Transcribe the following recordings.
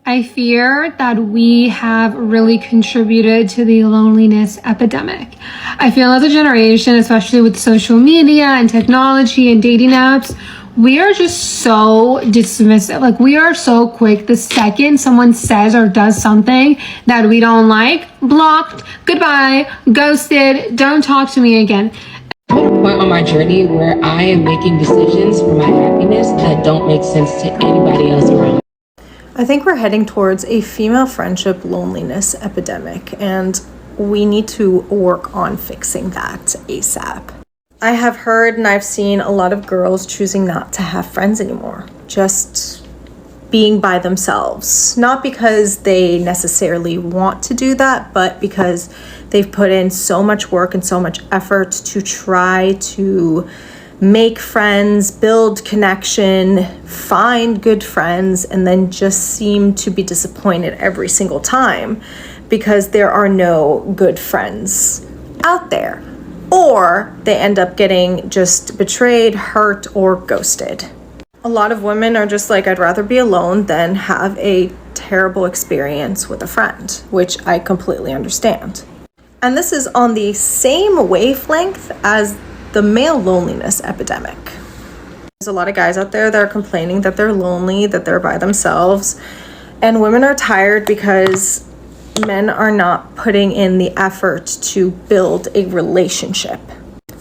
I fear that we have really contributed to the loneliness epidemic. I feel as a generation, especially with social media and technology and dating apps, we are just so dismissive. Like, we are so quick. The second someone says or does something that we don't like, blocked, goodbye, ghosted, don't talk to me again. I'm at a point on my journey where I am making decisions for my happiness that don't make sense to anybody else around. I think we're heading towards a female friendship loneliness epidemic, and we need to work on fixing that ASAP. I have heard and I've seen a lot of girls choosing not to have friends anymore, just being by themselves. Not because they necessarily want to do that, but because they've put in so much work and so much effort to try to make friends, build connection, find good friends, and then just seem to be disappointed every single time because there are no good friends out there. Or they end up getting just betrayed, hurt, or ghosted. A lot of women are just like, I'd rather be alone than have a terrible experience with a friend, which I completely understand. And this is on the same wavelength as the male loneliness epidemic. There's a lot of guys out there that are complaining that they're lonely, that they're by themselves, and women are tired because men are not putting in the effort to build a relationship.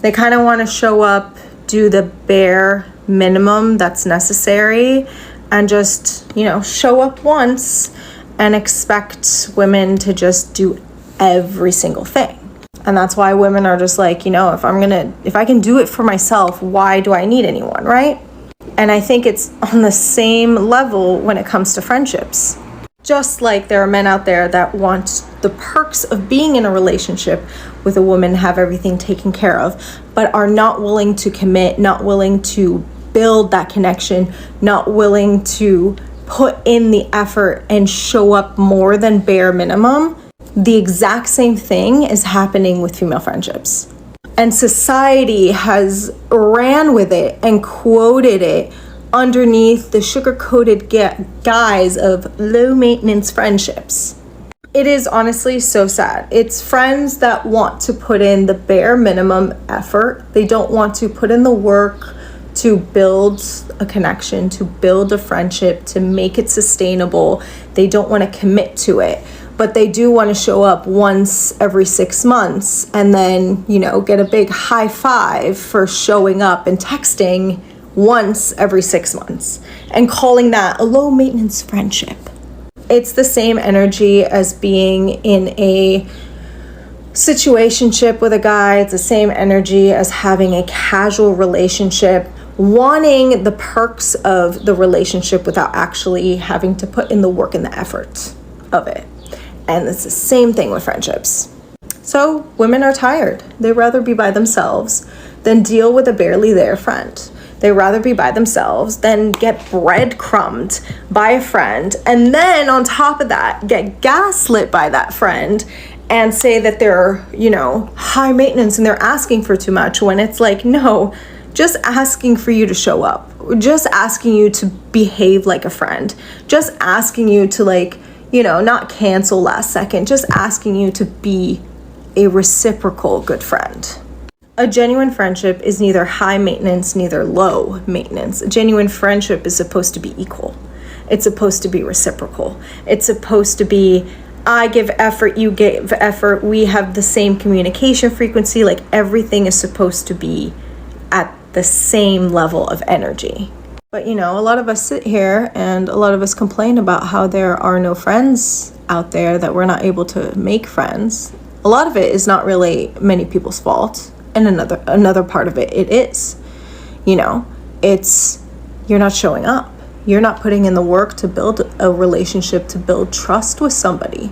They kind of want to show up, do the bare minimum that's necessary, and just, show up once and expect women to just do every single thing. And that's why women are just like, if I can do it for myself, why do I need anyone, right? And I think it's on the same level when it comes to friendships. Just like there are men out there that want the perks of being in a relationship with a woman, have everything taken care of, but are not willing to commit, not willing to build that connection, not willing to put in the effort and show up more than bare minimum. The exact same thing is happening with female friendships. And society has ran with it and quoted it underneath the sugar-coated guise of low-maintenance friendships. It is honestly so sad. It's friends that want to put in the bare minimum effort. They don't want to put in the work to build a connection, to build a friendship, to make it sustainable. They don't want to commit to it. But they do want to show up once every 6 months and then, get a big high five for showing up and texting once every 6 months and calling that a low maintenance friendship. It's the same energy as being in a situationship with a guy. It's the same energy as having a casual relationship, wanting the perks of the relationship without actually having to put in the work and the effort of it. And it's the same thing with friendships. So women are tired. They'd rather be by themselves than deal with a barely there friend. They'd rather be by themselves than get breadcrumbed by a friend. And then on top of that, get gaslit by that friend and say that they're, high maintenance and they're asking for too much, when it's like, no, just asking for you to show up. Just asking you to behave like a friend. Just asking you to not cancel last second, just asking you to be a reciprocal good friend. A genuine friendship is neither high maintenance, neither low maintenance. A genuine friendship is supposed to be equal. It's supposed to be reciprocal. It's supposed to be, I give effort, you give effort, we have the same communication frequency, everything is supposed to be at the same level of energy. But a lot of us sit here and a lot of us complain about how there are no friends out there, that we're not able to make friends. A lot of it is not really many people's fault. And another part of it is, it's you're not showing up. You're not putting in the work to build a relationship, to build trust with somebody.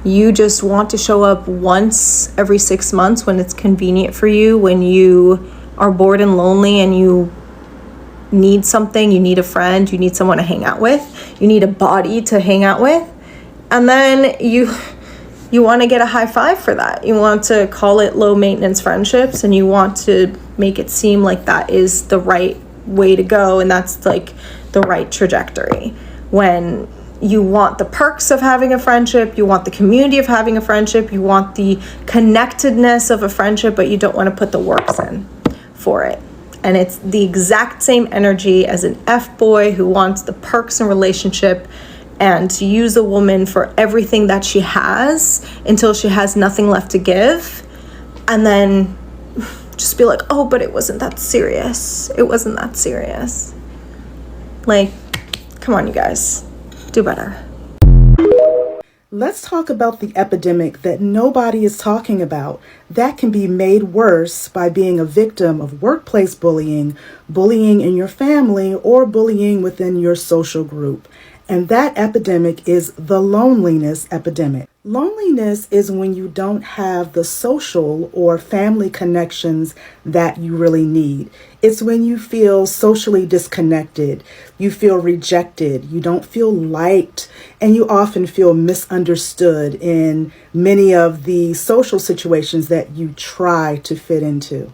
You just want to show up once every 6 months when it's convenient for you, when you are bored and lonely and you need something, you need a friend, you need someone to hang out with, you need a body to hang out with, and then you want to get a high five for that. You want to call it low maintenance friendships, and you want to make it seem like that is the right way to go and that's the right trajectory, when You want the perks of having a friendship, you want the community of having a friendship, you want the connectedness of a friendship, but you don't want to put the works in for it. And it's the exact same energy as an F-boy who wants the perks in relationship and to use a woman for everything that she has until she has nothing left to give. And then just be like, oh, but it wasn't that serious. It wasn't that serious. Like, come on, you guys. Do better. Let's talk about the epidemic that nobody is talking about that can be made worse by being a victim of workplace bullying, bullying in your family, or bullying within your social group. And that epidemic is the loneliness epidemic. Loneliness is when you don't have the social or family connections that you really need. It's when you feel socially disconnected, you feel rejected, you don't feel liked, and you often feel misunderstood in many of the social situations that you try to fit into.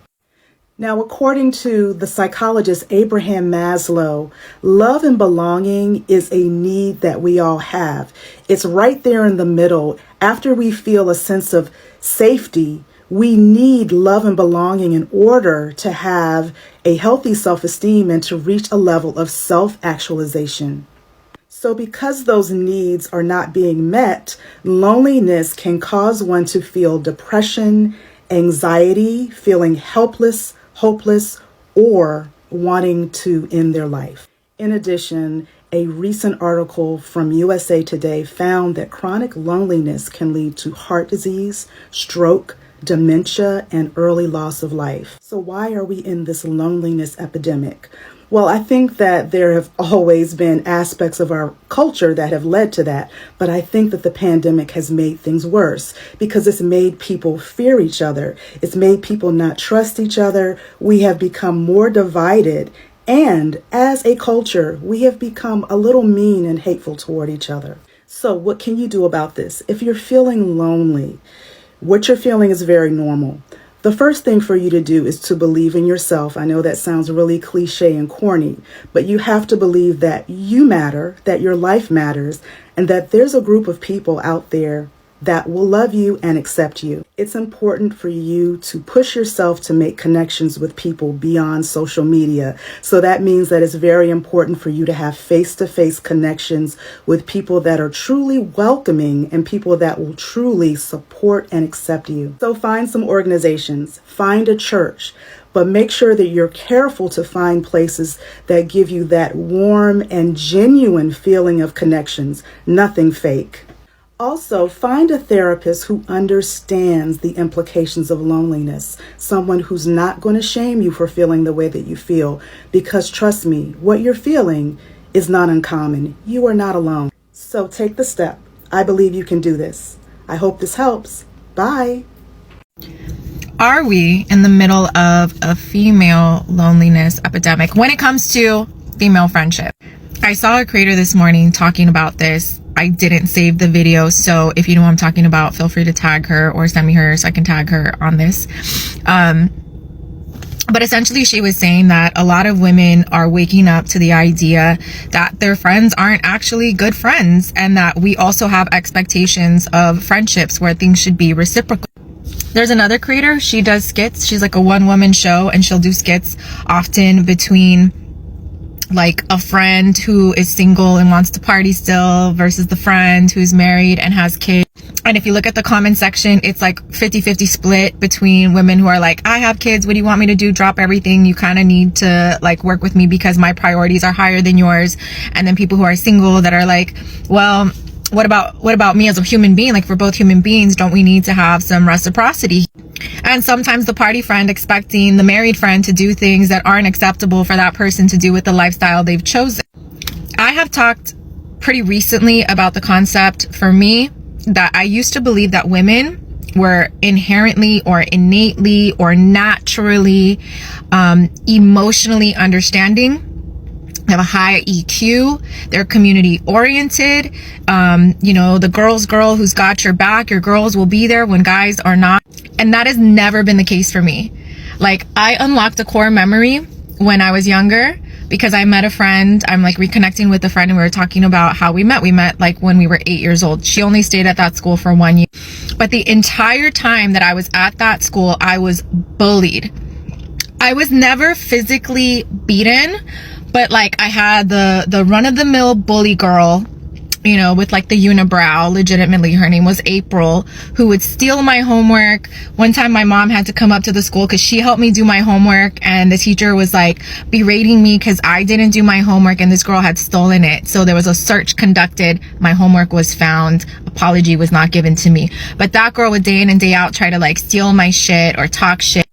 Now, according to the psychologist Abraham Maslow, love and belonging is a need that we all have. It's right there in the middle. After we feel a sense of safety, we need love and belonging in order to have a healthy self-esteem and to reach a level of self-actualization. So because those needs are not being met, loneliness can cause one to feel depression, anxiety, feeling helpless, hopeless, or wanting to end their life. In addition, a recent article from USA Today found that chronic loneliness can lead to heart disease, stroke, dementia, and early loss of life. So why are we in this loneliness epidemic? Well, I think that there have always been aspects of our culture that have led to that, but I think that the pandemic has made things worse because it's made people fear each other. It's made people not trust each other. We have become more divided, and as a culture, we have become a little mean and hateful toward each other. So what can you do about this? If you're feeling lonely, what you're feeling is very normal. The first thing for you to do is to believe in yourself. I know that sounds really cliche and corny, but you have to believe that you matter, that your life matters, and that there's a group of people out there that will love you and accept you. It's important for you to push yourself to make connections with people beyond social media. So that means that it's very important for you to have face-to-face connections with people that are truly welcoming and people that will truly support and accept you. So find some organizations, find a church, but make sure that you're careful to find places that give you that warm and genuine feeling of connections, nothing fake. Also, find a therapist who understands the implications of loneliness, someone who's not going to shame you for feeling the way that you feel, because trust me, what you're feeling is not uncommon. You are not alone. So take the step. I believe you can do this. I hope this helps. Bye. Are we in the middle of a female loneliness epidemic when it comes to female friendship? I saw a creator this morning talking about this. I didn't save the video, so if you know what I'm talking about, feel free to tag her or send me her so I can tag her on this. But essentially she was saying that a lot of women are waking up to the idea that their friends aren't actually good friends, and that we also have expectations of friendships where things should be reciprocal. There's another creator, she does skits. She's like a one-woman show, and she'll do skits often between like a friend who is single and wants to party still versus the friend who's married and has kids. And if you look at the comment section, it's like 50-50 split between women who are like, I have kids, what do you want me to do? Drop everything. You kind of need to like work with me because my priorities are higher than yours. And then people who are single that are like, well, what about me as a human being? Like, we're both human beings. Don't we need to have some reciprocity? And sometimes the party friend expecting the married friend to do things that aren't acceptable for that person to do with the lifestyle they've chosen. I have talked pretty recently about the concept for me that I used to believe that women were inherently or innately or naturally emotionally understanding. They have a high EQ, they're community oriented. You know, the girl's girl who's got your back, your girls will be there when guys are not. And that has never been the case for me. Like, I unlocked a core memory when I was younger because I met a friend. I'm like reconnecting with a friend, and we were talking about how we met. We met like when we were 8 years old. She only stayed at that school for 1 year. But the entire time that I was at that school, I was bullied. I was never physically beaten, but like I had the run-of-the-mill bully girl, you know, with like the unibrow. Legitimately, her name was April, who would steal my homework. One time my mom had to come up to the school because she helped me do my homework, and the teacher was like berating me because I didn't do my homework and this girl had stolen it. So there was a search conducted. My homework was found. Apology was not given to me. But that girl would day in and day out try to like steal my shit or talk shit.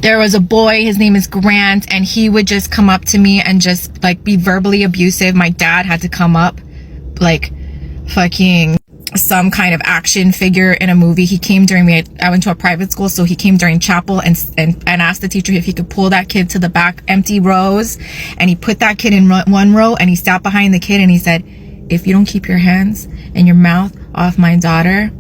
There was a boy, his name is Grant, and he would just come up to me and just like be verbally abusive. My dad had to come up like fucking some kind of action figure in a movie. He came during I went to a private school, so he came during chapel and asked the teacher if he could pull that kid to the back empty rows, and he put that kid in one row and he sat behind the kid and he said, "If you don't keep your hands and your mouth off my daughter,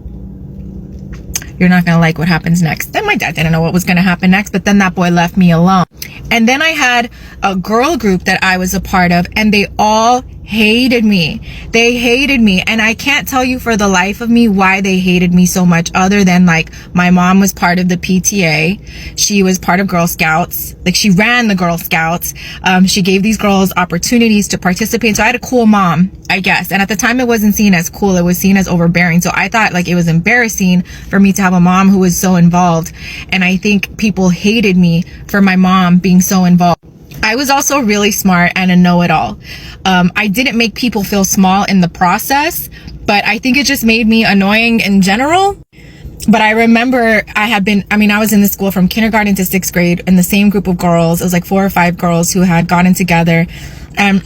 you're not gonna like what happens next." Then my dad didn't know what was gonna happen next, but then that boy left me alone. And then I had a girl group that I was a part of, and they all hated me. They hated me, and I can't tell you for the life of me why they hated me so much, other than like my mom was part of the PTA. She was part of Girl Scouts. Like, she ran the Girl Scouts. She gave these girls opportunities to participate. So I had a cool mom, I guess. And at the time it wasn't seen as cool, it was seen as overbearing. So I thought like it was embarrassing for me to have a mom who was so involved. And I think people hated me for my mom being so involved. I was also really smart and a know-it-all. I didn't make people feel small in the process, but I think it just made me annoying in general. But I remember I was in the school from kindergarten to 6th grade in the same group of girls. It was like 4 or 5 girls who had gotten together.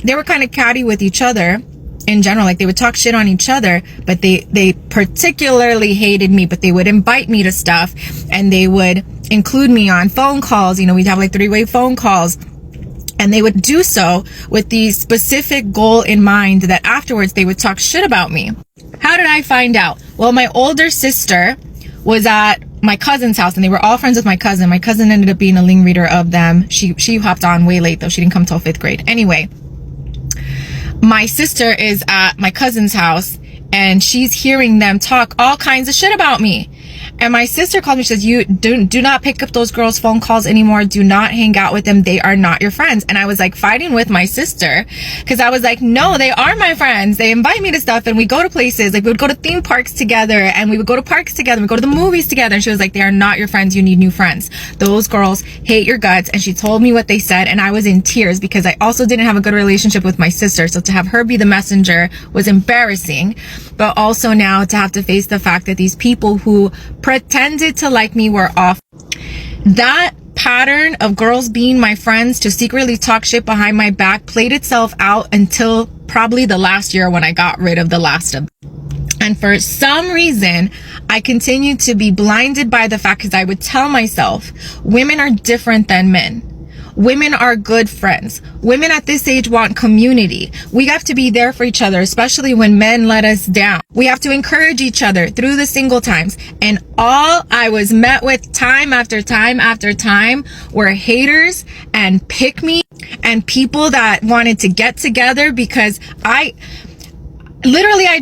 They were kind of catty with each other in general. Like, they would talk shit on each other, but they particularly hated me. But they would invite me to stuff, and they would include me on phone calls. You know, we'd have like 3-way phone calls. And they would do so with the specific goal in mind that afterwards they would talk shit about me. How did I find out? Well, my older sister was at my cousin's house, and they were all friends with my cousin. My cousin ended up being a Ling reader of them. She hopped on way late though. She didn't come till 5th grade. Anyway, my sister is at my cousin's house, and she's hearing them talk all kinds of shit about me. And my sister called me. She says, "You do not pick up those girls' phone calls anymore. Do not hang out with them. They are not your friends." And I was like fighting with my sister, because I was like, no, they are my friends. They invite me to stuff, and we go to places. Like, we would go to theme parks together, and we would go to parks together. We go to the movies together. And she was like, "They are not your friends. You need new friends. Those girls hate your guts." And she told me what they said, and I was in tears because I also didn't have a good relationship with my sister. So to have her be the messenger was embarrassing. But also now to have to face the fact that these people who pretended to like me were off. That pattern of girls being my friends to secretly talk shit behind my back played itself out until probably the last year when I got rid of the last of them. And for some reason, I continued to be blinded by the fact, because I would tell myself, women are different than men. Women are good friends. Women at this age want community. We have to be there for each other, especially when men let us down. We have to encourage each other through the single times. And all I was met with time after time after time were haters and pick me and people that wanted to get together, because I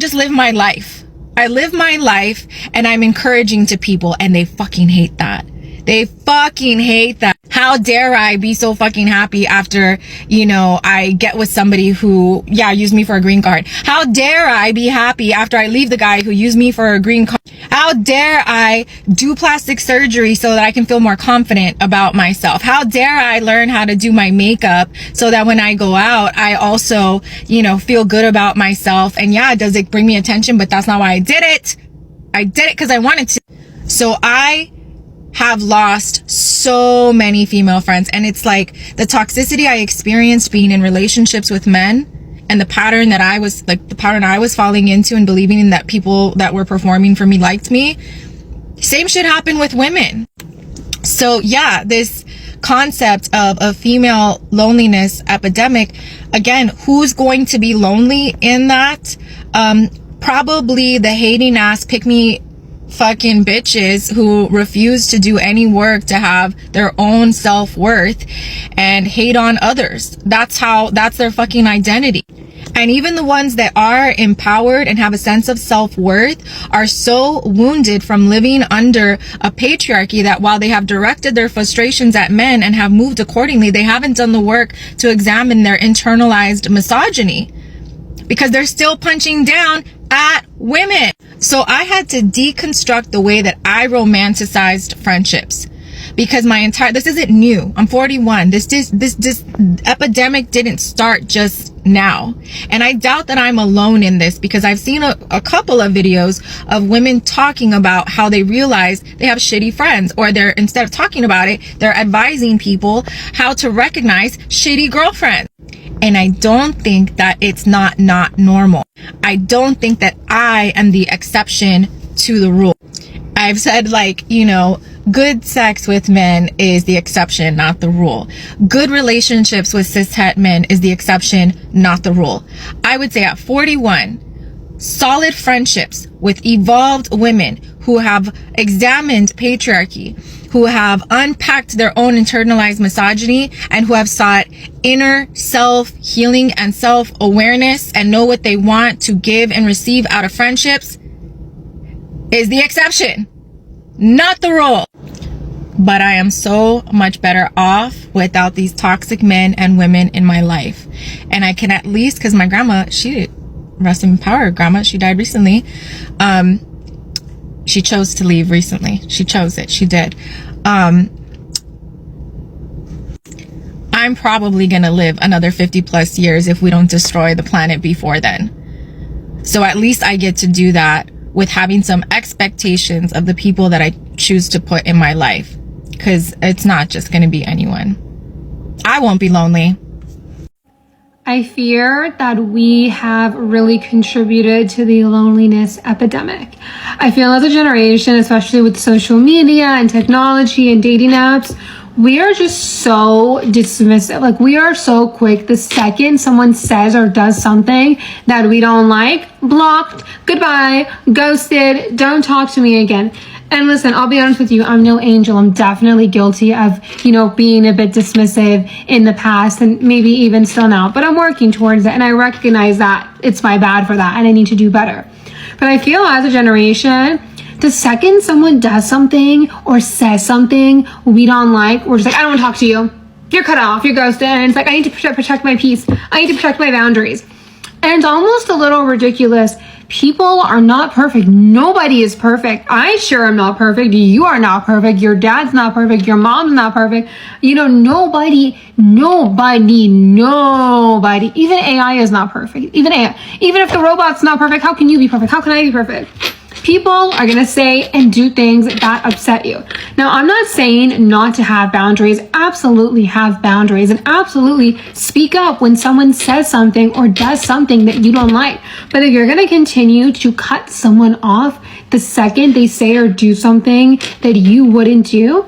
just live my life. I live my life and I'm encouraging to people, and they fucking hate that. They fucking hate that. How dare I be so fucking happy after, you know, I get with somebody who, used me for a green card? How dare I be happy after I leave the guy who used me for a green card? How dare I do plastic surgery so that I can feel more confident about myself? How dare I learn how to do my makeup so that when I go out, I also, you know, feel good about myself? And does it bring me attention? But that's not why I did it. I did it because I wanted to. So I have lost so many female friends, and it's like the toxicity I experienced being in relationships with men, and the pattern I was falling into and believing that people that were performing for me liked me. Same shit happened with women. So this concept of a female loneliness epidemic, again, who's going to be lonely in that? Probably the hating ass pick me fucking bitches who refuse to do any work to have their own self-worth and hate on others. That's their fucking identity. And even the ones that are empowered and have a sense of self-worth are so wounded from living under a patriarchy that while they have directed their frustrations at men and have moved accordingly, they haven't done the work to examine their internalized misogyny, because they're still punching down at women. So I had to deconstruct the way that I romanticized friendships, because this isn't new. I'm 41. This epidemic didn't start just now. And I doubt that I'm alone in this, because I've seen a couple of videos of women talking about how they realize they have shitty friends, or instead of talking about it, they're advising people how to recognize shitty girlfriends. And I don't think that it's not normal. I don't think that I am the exception to the rule. I've said, like, good sex with men is the exception, not the rule. Good relationships with cishet men is the exception, not the rule. I would say at 41, solid friendships with evolved women who have examined patriarchy, who have unpacked their own internalized misogyny, and who have sought inner self-healing and self-awareness and know what they want to give and receive out of friendships is the exception, not the rule. But I am so much better off without these toxic men and women in my life. And I can at least, because my grandma, she, rest in power, grandma, she died recently. She chose to leave recently. She chose it. She did. I'm probably gonna live another 50 plus years if we don't destroy the planet before then. So at least I get to do that with having some expectations of the people that I choose to put in my life, because it's not just gonna be anyone. I won't be lonely. I fear that we have really contributed to the loneliness epidemic. I feel as a generation, especially with social media and technology and dating apps, we are just so dismissive. Like, we are so quick. The second someone says or does something that we don't like, blocked, goodbye, ghosted, don't talk to me again. And listen, I'll be honest with you, I'm no angel. I'm definitely guilty of, being a bit dismissive in the past, and maybe even still now, but I'm working towards it. And I recognize that it's my bad for that and I need to do better. But I feel as a generation, the second someone does something or says something we don't like, we're just like, I don't want to talk to you. You're cut off, you're ghosted. And it's like, I need to protect my peace. I need to protect my boundaries. And it's almost a little ridiculous. People are not perfect. Nobody is perfect. I sure am not perfect. You are not perfect. Your dad's not perfect. Your mom's not perfect. Nobody. Even AI is not perfect. Even if the robot's not perfect, how can you be perfect? How can I be perfect? People are going to say and do things that upset you. Now, I'm not saying not to have boundaries. Absolutely have boundaries, and absolutely speak up when someone says something or does something that you don't like. But if you're going to continue to cut someone off the second they say or do something that you wouldn't do,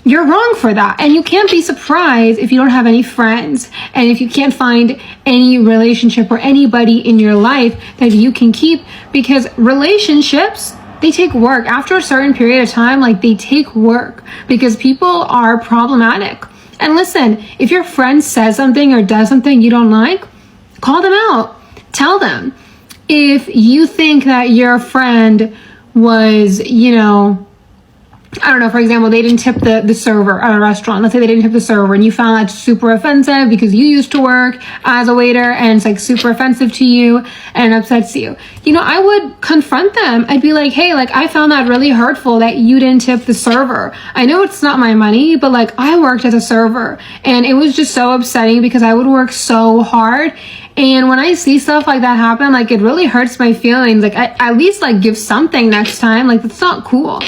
you're wrong for that. And you can't be surprised if you don't have any friends, and if you can't find any relationship or anybody in your life that you can keep, because relationships, they take work. After a certain period of time, they take work, because people are problematic. And listen, if your friend says something or does something you don't like, call them out. Tell them. If you think that your friend was, I don't know, for example, they didn't tip the server at a restaurant. Let's say they didn't tip the server, and you found that super offensive because you used to work as a waiter and it's super offensive to you and upsets you. I would confront them. I'd be like, hey, I found that really hurtful that you didn't tip the server. I know it's not my money, but I worked as a server, and it was just so upsetting because I would work so hard. And when I see stuff like that happen, it really hurts my feelings. I at least give something next time. That's not cool.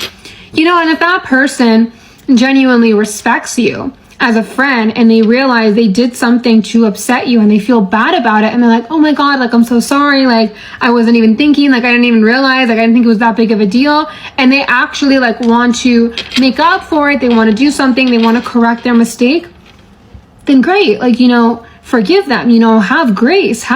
And if that person genuinely respects you as a friend, and they realize they did something to upset you and they feel bad about it, and they're like, oh my God, I'm so sorry. I wasn't even thinking, I didn't even realize, I didn't think it was that big of a deal. And they actually want to make up for it. They want to do something. They want to correct their mistake. Then great. forgive them, have grace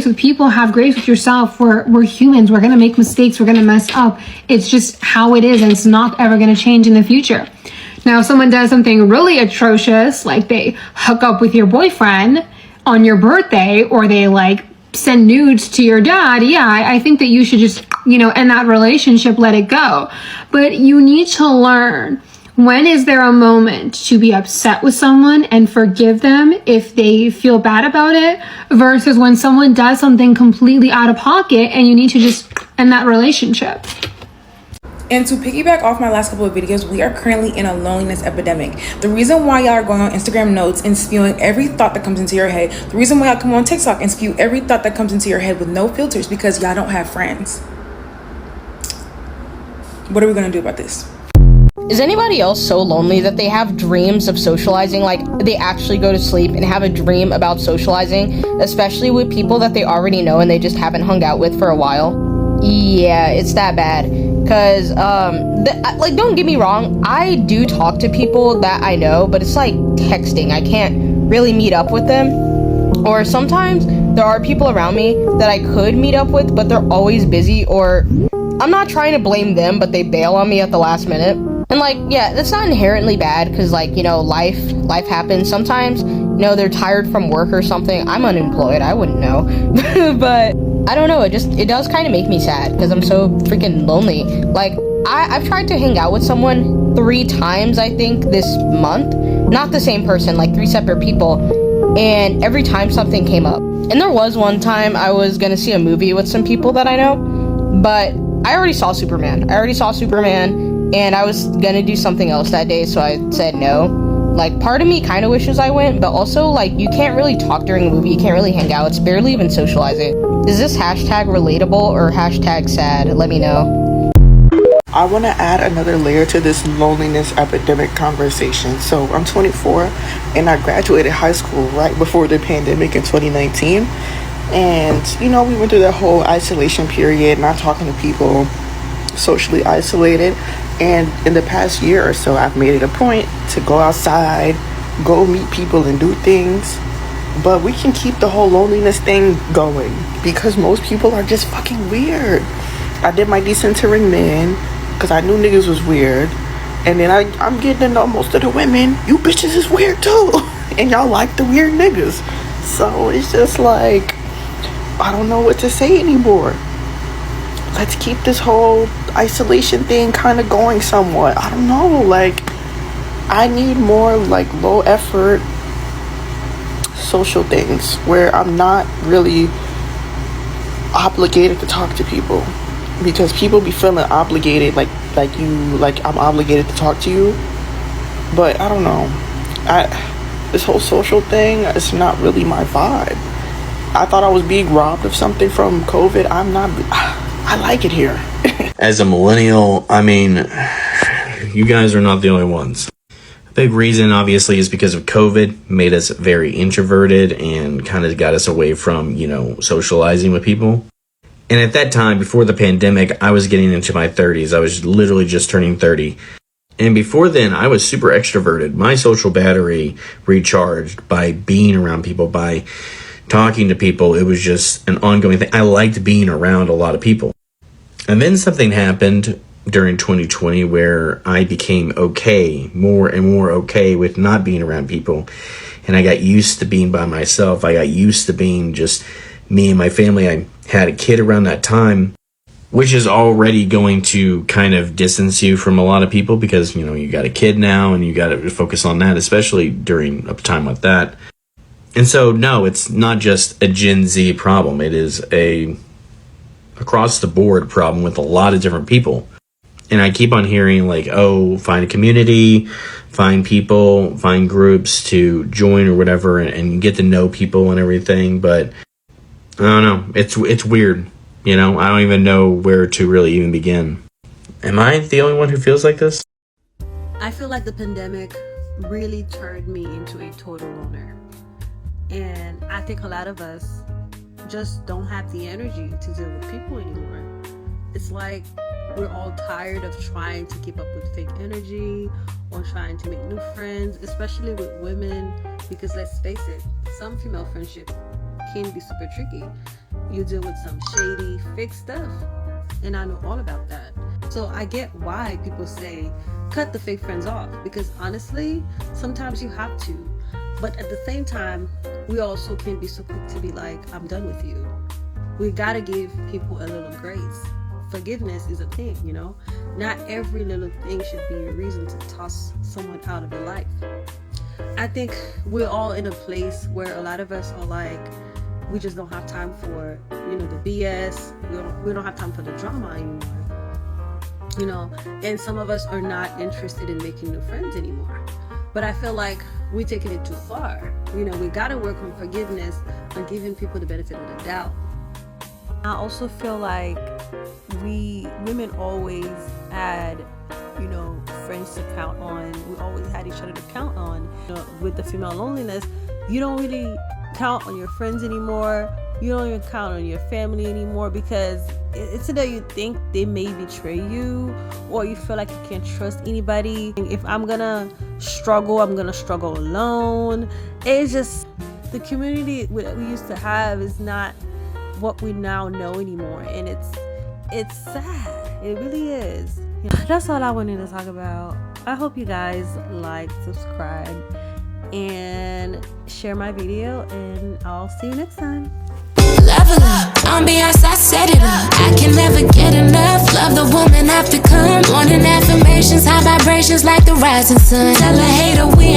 with people, have grace with yourself. We're humans. We're going to make mistakes. We're going to mess up. It's just how it is. And it's not ever going to change in the future. Now, if someone does something really atrocious, like they hook up with your boyfriend on your birthday, or they like send nudes to your dad, I think that you should just, end that relationship, let it go. But you need to learn, when is there a moment to be upset with someone and forgive them if they feel bad about it, versus when someone does something completely out of pocket and you need to just end that relationship. And to piggyback off my last couple of videos, we are currently in a loneliness epidemic. The reason why y'all are going on Instagram notes and spewing every thought that comes into your head, the reason why y'all come on TikTok and spew every thought that comes into your head with no filters, because y'all don't have friends. What are we gonna do about this? Is anybody else so lonely that they have dreams of socializing? Like, they actually go to sleep and have a dream about socializing, especially with people that they already know and they just haven't hung out with for a while? Yeah, it's that bad. Because, don't get me wrong, I do talk to people that I know, but it's like texting. I can't really meet up with them. Or sometimes there are people around me that I could meet up with, but they're always busy, or I'm not trying to blame them, but they bail on me at the last minute. And that's not inherently bad, because life happens. Sometimes, they're tired from work or something. I'm unemployed, I wouldn't know. But I don't know, it does kind of make me sad, because I'm so freaking lonely. I've tried to hang out with someone 3 times, I think, this month. Not the same person, 3 separate people. And every time something came up. And there was one time I was gonna see a movie with some people that I know, but I already saw Superman, and I was gonna do something else that day, so I said no. Part of me kind of wishes I went, but also, you can't really talk during a movie, you can't really hang out, it's barely even socializing. Is this hashtag relatable or hashtag sad? Let me know. I want to add another layer to this loneliness epidemic conversation. So I'm 24, and I graduated high school right before the pandemic in 2019. And, we went through that whole isolation period, not talking to people, socially isolated. And in the past year or so, I've made it a point to go outside, go meet people and do things. But we can keep the whole loneliness thing going, because most people are just fucking weird. I did my decentering men, because I knew niggas was weird. And then I'm getting to know most of the women. You bitches is weird too. And y'all like the weird niggas. So it's just I don't know what to say anymore. Let's keep this whole isolation thing kind of going somewhat. I don't know, I need more low effort social things where I'm not really obligated to talk to people, because people be feeling obligated, I'm obligated to talk to you. But I don't know, this whole social thing, it's not really my vibe. I thought I was being robbed of something from COVID. I'm not. I like it here. As a millennial, you guys are not the only ones. A big reason, obviously, is because of COVID, made us very introverted and kind of got us away from, socializing with people. And at that time, before the pandemic, I was getting into my 30s. I was literally just turning 30. And before then, I was super extroverted. My social battery recharged by being around people, by talking to people. It was just an ongoing thing. I liked being around a lot of people. And then something happened during 2020 where I became more and more okay with not being around people. And I got used to being by myself. I got used to being just me and my family. I had a kid around that time, which is already going to kind of distance you from a lot of people, because, you got a kid now and you got to focus on that, especially during a time like that. And so, no, it's not just a Gen Z problem. It is a across the board problem with a lot of different people. And I keep on hearing find a community, find people, find groups to join or whatever, and get to know people and everything. But I don't know. It's weird. I don't even know where to really even begin. Am I the only one who feels like this? I feel like the pandemic really turned me into a total loner. And I think a lot of us just don't have the energy to deal with people anymore. It's like we're all tired of trying to keep up with fake energy or trying to make new friends, especially with women, because let's face it, some female friendship can be super tricky. You deal with some shady, fake stuff, and I know all about that. So I get why people say cut the fake friends off, because honestly, sometimes you have to. But at the same time, we also can be so quick to be like, I'm done with you. We gotta give people a little grace. Forgiveness is a thing, you know? Not every little thing should be a reason to toss someone out of your life. I think we're all in a place where a lot of us are like, we just don't have time for, you know, the BS. We don't have time for the drama anymore. You know, and some of us are not interested in making new friends anymore. But I feel like we're taking it too far. You know, we gotta work on forgiveness and giving people the benefit of the doubt. I also feel like women always had, you know, friends to count on. We always had each other to count on. You know, with the female loneliness, you don't really count on your friends anymore. You don't even count on your family anymore, because it's either you think they may betray you, or you feel like you can't trust anybody. If I'm gonna struggle, I'm gonna struggle alone. It's just, the community that we used to have is not what we now know anymore, and it's sad. It really is. You know, that's all I wanted to talk about. I hope you guys like, subscribe, and share my video, and I'll see you next time. Level up, ambiance, I set it up. I can never get enough. Love the woman I've become. Morning affirmations, high vibrations like the rising sun. Tell a hater we